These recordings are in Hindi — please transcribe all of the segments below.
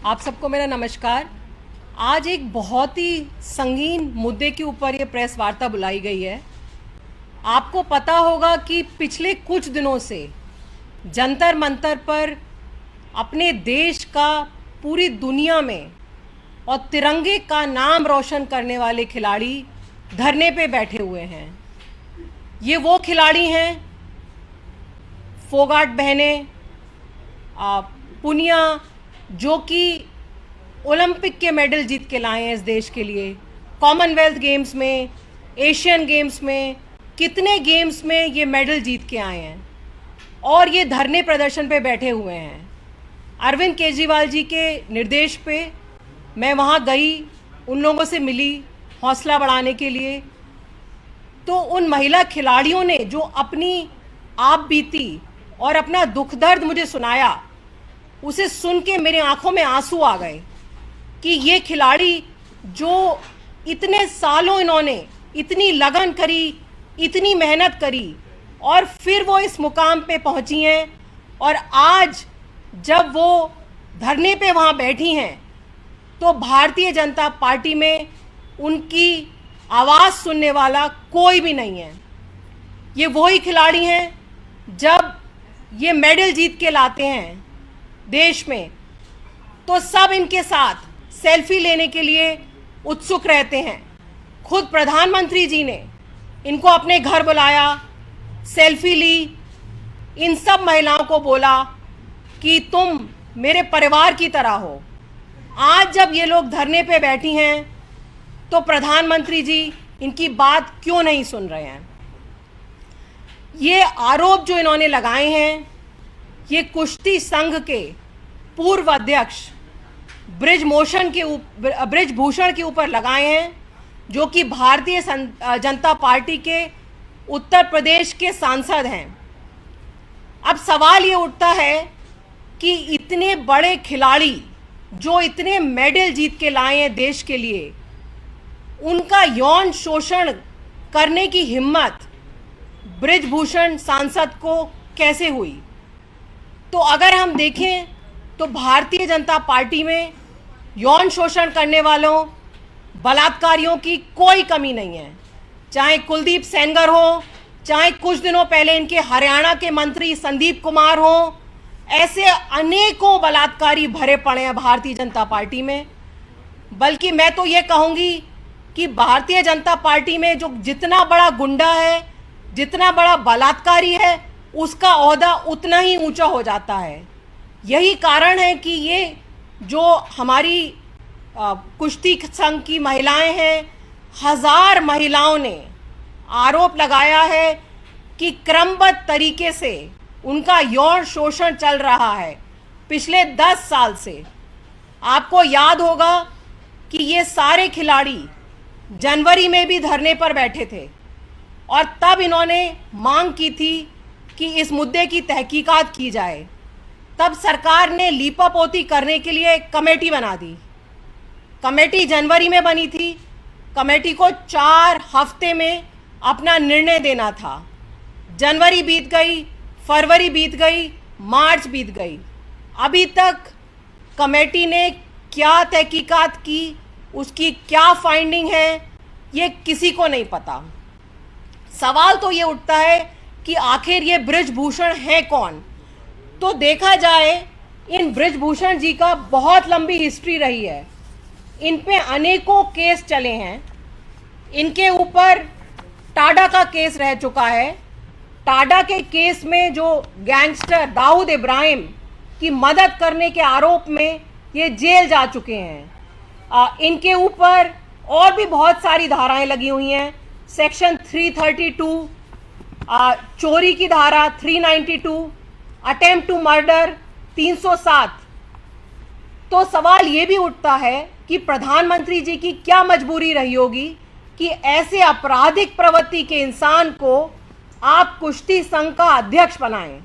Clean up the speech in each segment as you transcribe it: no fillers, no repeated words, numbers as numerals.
आप सबको मेरा नमस्कार। आज एक बहुत ही संगीन मुद्दे के ऊपर ये प्रेस वार्ता बुलाई गई है। आपको पता होगा कि पिछले कुछ दिनों से जंतर मंतर पर अपने देश का पूरी दुनिया में और तिरंगे का नाम रोशन करने वाले खिलाड़ी धरने पे बैठे हुए हैं। ये वो खिलाड़ी हैं, फोगाट बहनें, पुनिया, जो कि ओलंपिक के मेडल जीत के लाए हैं इस देश के लिए। कॉमनवेल्थ गेम्स में, एशियन गेम्स में, कितने गेम्स में ये मेडल जीत के आए हैं और ये धरने प्रदर्शन पे बैठे हुए हैं। अरविंद केजरीवाल जी के निर्देश पे मैं वहाँ गई, उन लोगों से मिली हौसला बढ़ाने के लिए। तो उन महिला खिलाड़ियों ने जो अपनी आप बीती और अपना दुख दर्द मुझे सुनाया, उसे सुन के मेरे आंखों में आंसू आ गए कि ये खिलाड़ी जो इतने सालों इन्होंने इतनी लगन करी, इतनी मेहनत करी और फिर वो इस मुकाम पे पहुंची हैं, और आज जब वो धरने पे वहाँ बैठी हैं तो भारतीय जनता पार्टी में उनकी आवाज़ सुनने वाला कोई भी नहीं है। ये वही खिलाड़ी हैं, जब ये मेडल जीत के लाते हैं देश में तो सब इनके साथ सेल्फी लेने के लिए उत्सुक रहते हैं। खुद प्रधानमंत्री जी ने इनको अपने घर बुलाया, सेल्फी ली, इन सब महिलाओं को बोला कि तुम मेरे परिवार की तरह हो। आज जब ये लोग धरने पे बैठी हैं तो प्रधानमंत्री जी इनकी बात क्यों नहीं सुन रहे हैं? ये आरोप जो इन्होंने लगाए हैं, ये कुश्ती संघ के पूर्व अध्यक्ष ब्रिजभूषण के ऊपर लगाए हैं, जो कि भारतीय जनता पार्टी के उत्तर प्रदेश के सांसद हैं। अब सवाल ये उठता है कि इतने बड़े खिलाड़ी जो इतने मेडल जीत के लाए हैं देश के लिए, उनका यौन शोषण करने की हिम्मत ब्रिजभूषण सांसद को कैसे हुई? तो अगर हम देखें तो भारतीय जनता पार्टी में यौन शोषण करने वालों, बलात्कारियों की कोई कमी नहीं है। चाहे कुलदीप सेंगर हो, चाहे कुछ दिनों पहले इनके हरियाणा के मंत्री संदीप कुमार हो, ऐसे अनेकों बलात्कारी भरे पड़े हैं भारतीय जनता पार्टी में। बल्कि मैं तो ये कहूँगी कि भारतीय जनता पार्टी में जो जितना बड़ा गुंडा है, जितना बड़ा बलात्कारी है, उसका ओहदा उतना ही ऊंचा हो जाता है। यही कारण है कि ये जो हमारी कुश्ती संघ की महिलाएं हैं, 1000 महिलाओं ने आरोप लगाया है कि क्रमबद्ध तरीके से उनका यौन शोषण चल रहा है पिछले 10 साल से। आपको याद होगा कि ये सारे खिलाड़ी जनवरी में भी धरने पर बैठे थे और तब इन्होंने मांग की थी कि इस मुद्दे की तहकीकात की जाए। तब सरकार ने लीपापोती करने के लिए एक कमेटी बना दी। कमेटी जनवरी में बनी थी। कमेटी को 4 हफ्ते में अपना निर्णय देना था। जनवरी बीत गई, फरवरी बीत गई, मार्च बीत गई। अभी तक कमेटी ने क्या तहकीकात की, उसकी क्या फाइंडिंग है, ये किसी को नहीं पता। सवाल तो ये उठता है कि आखिर ये ब्रिजभूषण है कौन? तो देखा जाए, इन ब्रिजभूषण जी का बहुत लंबी हिस्ट्री रही है। इन पे अनेकों केस चले हैं। इनके ऊपर टाडा का केस रह चुका है। टाडा के केस में जो गैंगस्टर दाऊद इब्राहिम की मदद करने के आरोप में ये जेल जा चुके हैं। इनके ऊपर और भी बहुत सारी धाराएं लगी हुई हैं। सेक्शन 332, चोरी की धारा 392, अटेम्प्ट टू मर्डर 307। तो सवाल ये भी उठता है कि प्रधानमंत्री जी की क्या मजबूरी रही होगी कि ऐसे आपराधिक प्रवृत्ति के इंसान को आप कुश्ती संघ का अध्यक्ष बनाएं।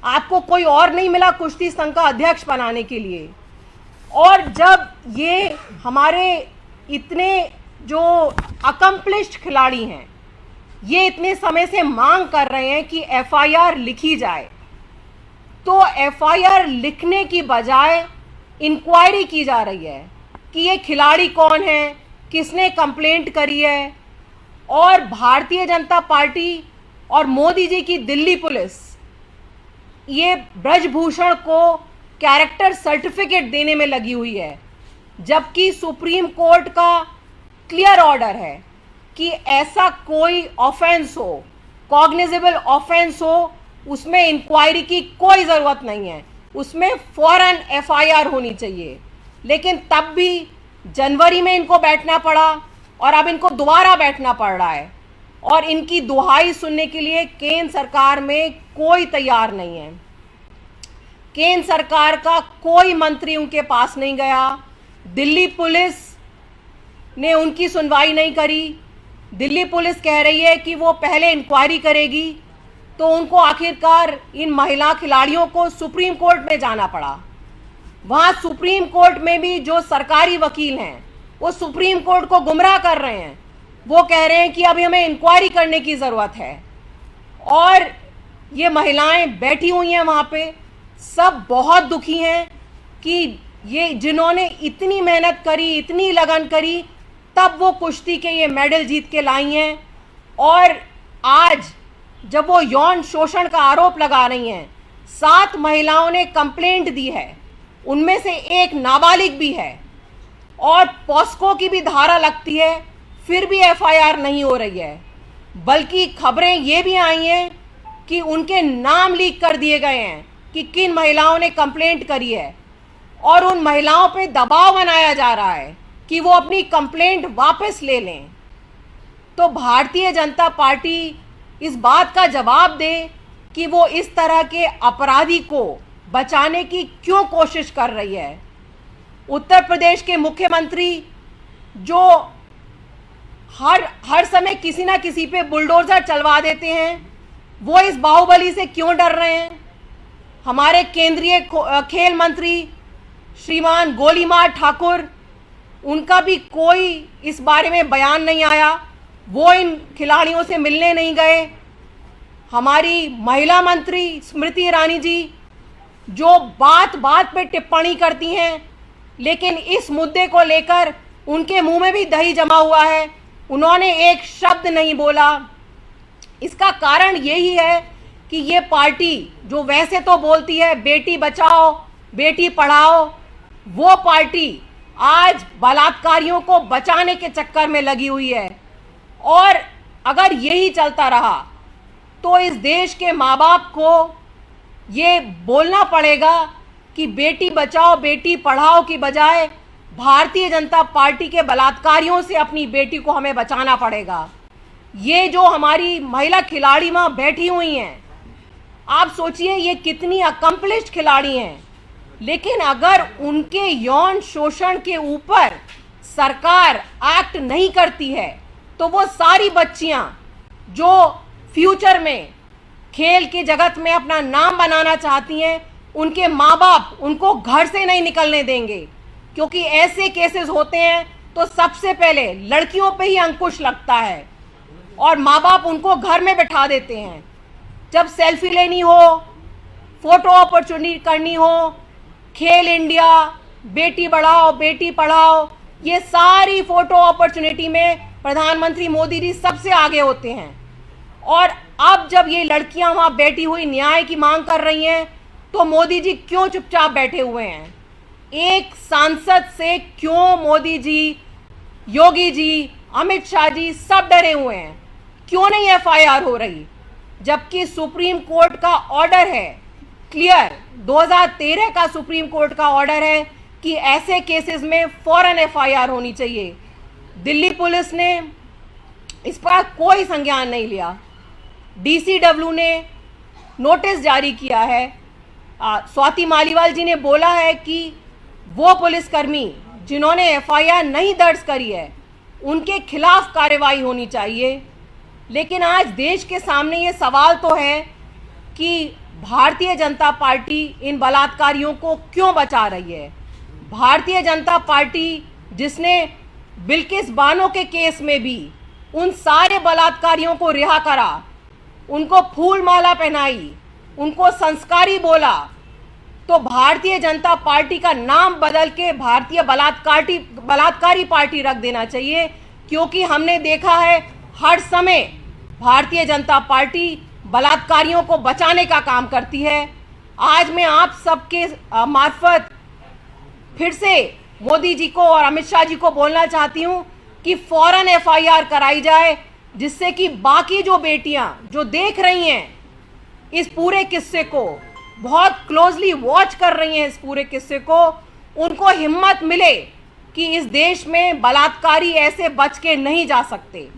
आपको कोई और नहीं मिला कुश्ती संघ का अध्यक्ष बनाने के लिए। और जब ये हमारे इतने जो अकम्प्लिश्ड खिलाड़ी हैं, ये इतने समय से मांग कर रहे हैं कि एफआईआर लिखी जाए, तो एफआईआर लिखने की बजाय इंक्वायरी की जा रही है कि ये खिलाड़ी कौन है, किसने कंप्लेंट करी है, और भारतीय जनता पार्टी और मोदी जी की दिल्ली पुलिस ये ब्रजभूषण को कैरेक्टर सर्टिफिकेट देने में लगी हुई है, जबकि सुप्रीम कोर्ट का क्लियर ऑर्डर है कि ऐसा कोई ऑफेंस हो, कॉग्निजेबल ऑफेंस हो, उसमें इंक्वायरी की कोई ज़रूरत नहीं है, उसमें फौरन एफआईआर होनी चाहिए। लेकिन तब भी जनवरी में इनको बैठना पड़ा और अब इनको दोबारा बैठना पड़ रहा है, और इनकी दुहाई सुनने के लिए केंद्र सरकार में कोई तैयार नहीं है। केंद्र सरकार का कोई मंत्री उनके पास नहीं गया, दिल्ली पुलिस ने उनकी सुनवाई नहीं करी। दिल्ली पुलिस कह रही है कि वो पहले इंक्वायरी करेगी, तो उनको आखिरकार इन महिला खिलाड़ियों को सुप्रीम कोर्ट में जाना पड़ा। वहाँ सुप्रीम कोर्ट में भी जो सरकारी वकील हैं वो सुप्रीम कोर्ट को गुमराह कर रहे हैं। वो कह रहे हैं कि अभी हमें इंक्वायरी करने की ज़रूरत है, और ये महिलाएं बैठी हुई हैं वहाँ पे, सब बहुत दुखी हैं कि ये जिन्होंने इतनी मेहनत करी, इतनी लगन करी, तब वो कुश्ती के ये मेडल जीत के लाई हैं, और आज जब वो यौन शोषण का आरोप लगा रही हैं, 7 महिलाओं ने कंप्लेंट दी है, उनमें से एक नाबालिग भी है, और पॉस्को की भी धारा लगती है, फिर भी एफआईआर नहीं हो रही है। बल्कि खबरें ये भी आई हैं कि उनके नाम लीक कर दिए गए हैं कि किन महिलाओं ने कंप्लेंट करी है, और उन महिलाओं पे दबाव बनाया जा रहा है कि वो अपनी कंप्लेंट वापस ले लें। तो भारतीय जनता पार्टी इस बात का जवाब दे कि वो इस तरह के अपराधी को बचाने की क्यों कोशिश कर रही है। उत्तर प्रदेश के मुख्यमंत्री जो हर समय किसी ना किसी पे बुलडोजर चलवा देते हैं, वो इस बाहुबली से क्यों डर रहे हैं। हमारे केंद्रीय खेल मंत्री श्रीमान गोलीमार ठाकुर, उनका भी कोई इस बारे में बयान नहीं आया, वो इन खिलाड़ियों से मिलने नहीं गए। हमारी महिला मंत्री स्मृति ईरानी जी जो बात बात पे टिप्पणी करती हैं, लेकिन इस मुद्दे को लेकर उनके मुंह में भी दही जमा हुआ है, उन्होंने एक शब्द नहीं बोला। इसका कारण यही है कि ये पार्टी जो वैसे तो बोलती है बेटी बचाओ बेटी पढ़ाओ, वो पार्टी आज बलात्कारियों को बचाने के चक्कर में लगी हुई है। और अगर यही चलता रहा तो इस देश के माँ बाप को ये बोलना पड़ेगा कि बेटी बचाओ बेटी पढ़ाओ की बजाय भारतीय जनता पार्टी के बलात्कारियों से अपनी बेटी को हमें बचाना पड़ेगा। ये जो हमारी महिला खिलाड़ी वहाँ बैठी हुई हैं, आप सोचिए ये कितनी अकम्प्लिश्ड खिलाड़ी हैं, लेकिन अगर उनके यौन शोषण के ऊपर सरकार एक्ट नहीं करती है तो वो सारी बच्चियां जो फ्यूचर में खेल के जगत में अपना नाम बनाना चाहती हैं, उनके माँ बाप उनको घर से नहीं निकलने देंगे। क्योंकि ऐसे केसेस होते हैं तो सबसे पहले लड़कियों पे ही अंकुश लगता है और माँ बाप उनको घर में बैठा देते हैं। जब सेल्फी लेनी हो, फोटो अपॉर्चुनिटी करनी हो, खेल इंडिया, बेटी बढ़ाओ बेटी पढ़ाओ, ये सारी फोटो अपॉर्चुनिटी में प्रधानमंत्री मोदी जी सबसे आगे होते हैं। और अब जब ये लड़कियां वहां बैठी हुई न्याय की मांग कर रही हैं तो मोदी जी क्यों चुपचाप बैठे हुए हैं? एक सांसद से क्यों मोदी जी, योगी जी, अमित शाह जी सब डरे हुए हैं? क्यों नहीं एफआईआर हो रही? जबकि सुप्रीम कोर्ट का ऑर्डर है क्लियर, 2013 का सुप्रीम कोर्ट का ऑर्डर है कि ऐसे केसेस में फौरन एफआईआर होनी चाहिए। दिल्ली पुलिस ने इस पर कोई संज्ञान नहीं लिया। डीसीडब्ल्यू ने नोटिस जारी किया है। स्वाति मालीवाल जी ने बोला है कि वो पुलिसकर्मी जिन्होंने एफआईआर नहीं दर्ज करी है उनके खिलाफ कार्रवाई होनी चाहिए। लेकिन आज देश के सामने ये सवाल तो है कि भारतीय जनता पार्टी इन बलात्कारियों को क्यों बचा रही है? भारतीय जनता पार्टी जिसने बिल्किस बानो के केस में भी उन सारे बलात्कारियों को रिहा करा, उनको फूल माला पहनाई, उनको संस्कारी बोला, तो भारतीय जनता पार्टी का नाम बदल के भारतीय बलात्कारी पार्टी रख देना चाहिए, क्योंकि हमने देखा है हर समय भारतीय जनता पार्टी बलात्कारियों को बचाने का काम करती है। आज मैं आप सबके मार्फत फिर से मोदी जी को और अमित शाह जी को बोलना चाहती हूं कि फौरन एफआईआर कराई जाए, जिससे कि बाकी जो बेटियां जो देख रही हैं इस पूरे किस्से को, बहुत क्लोजली वॉच कर रही हैं इस पूरे किस्से को, उनको हिम्मत मिले कि इस देश में बलात्कारी ऐसे बच के नहीं जा सकते।